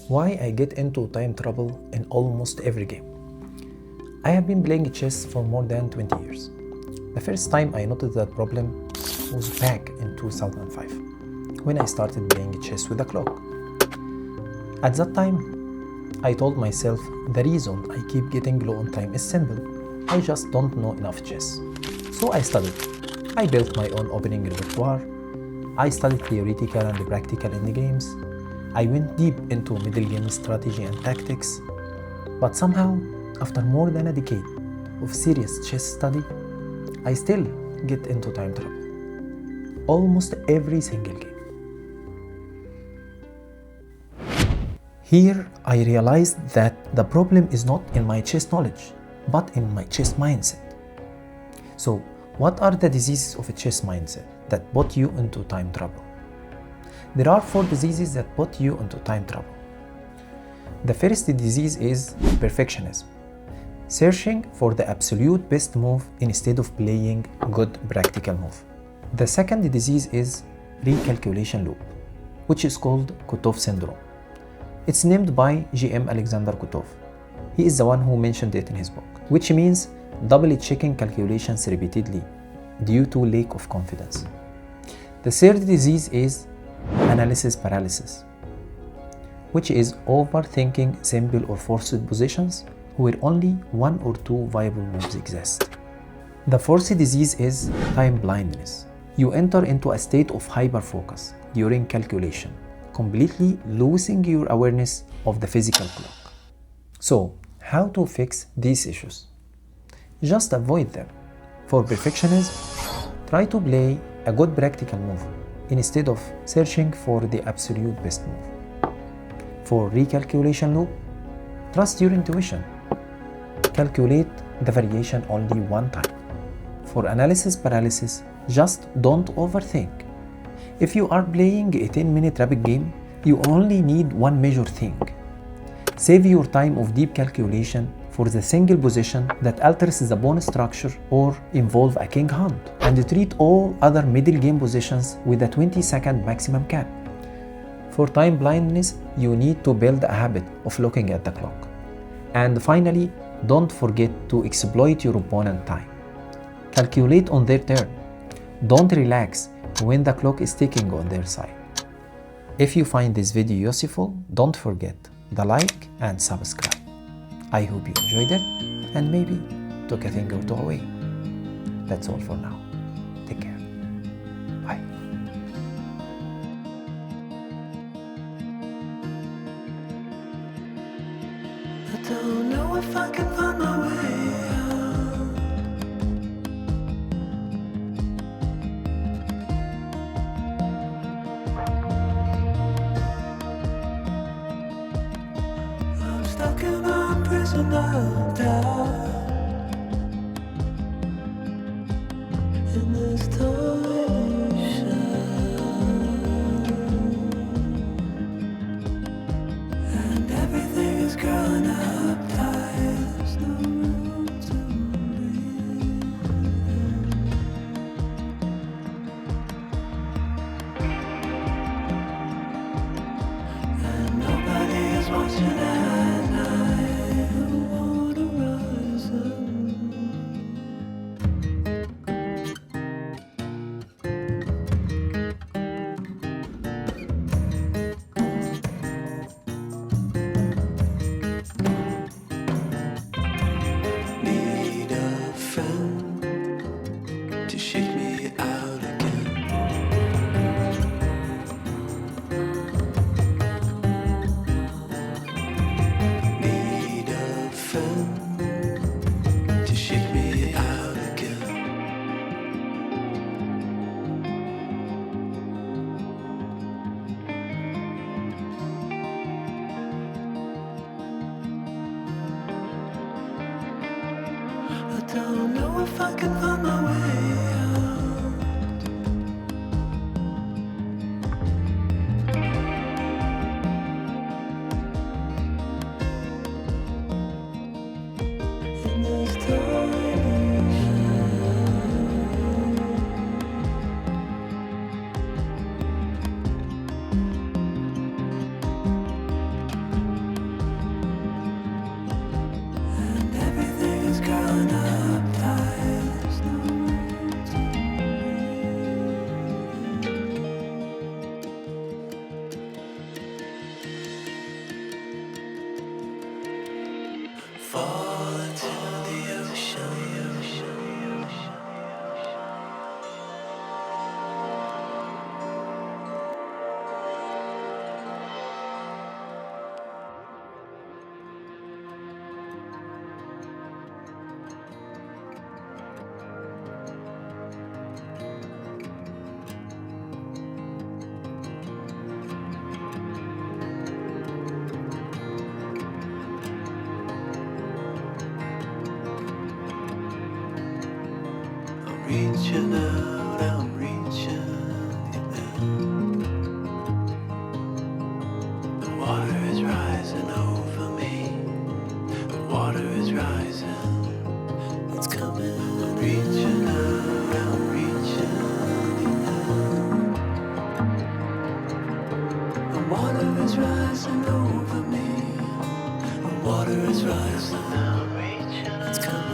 Why I get into time trouble in almost every game. I have been playing chess for more than 20 years. The first time I noticed that problem was back in 2005, when I started playing chess with a clock. At that time, I told myself the reason I keep getting low on time is simple. I just don't know enough chess. So I studied. I built my own opening repertoire. I studied theoretical and practical endgames. I went deep into middle game strategy and tactics. But somehow, after more than a decade of serious chess study, I still get into time trouble. Almost every single game. Here, I realized that the problem is not in my chess knowledge, but in my chess mindset. So, what are the diseases of a chess mindset that put you into time trouble? There are 4 diseases that put you into time trouble. The first disease is perfectionism, searching for the absolute best move instead of playing good practical move. The second disease is recalculation loop, which is called Kotov syndrome. It's named by GM Alexander Kotov. He is the one who mentioned it in his book, which means double checking calculations repeatedly due to lack of confidence. The third disease is analysis paralysis, which is overthinking simple or forced positions where only 1 or 2 viable moves exist. The fourth disease is time blindness. You enter into a state of hyper-focus during calculation, completely losing your awareness of the physical clock. So, how to fix these issues? Just avoid them. For perfectionism, try to play a good practical move instead of searching for the absolute best move. For recalculation loop, trust your intuition. Calculate the variation only one time. For analysis paralysis, just don't overthink. If you are playing a 10-minute rapid game, you only need one major thing. Save your time of deep calculation for the single position that alters the pawn structure or involve a king hunt, and treat all other middle game positions with a 20-second maximum cap. For time blindness, you need to build a habit of looking at the clock. And finally, don't forget to exploit your opponent's time. Calculate on their turn. Don't relax when the clock is ticking on their side. If you find this video useful, don't forget the like and subscribe. I hope you enjoyed it and maybe took a thing or two away. That's all for now. Take care. Bye. I don't know if I can find my way out. I'm stuck in a prison of doubt. In this torsion, and everything is growing up tight. There's no room to breathe, and nobody is watching at night. The water rises. Need a friend to shake me out again. Need a friend to shake me out again. I don't know if I can find my way out. In this torsion, fall into the ocean. I'm reaching out, I'm reaching out. The water is rising over me. The water is rising. It's coming. I'm reaching out, I'm reaching out. The water is rising over me. The water is rising. I'm reaching. It's coming.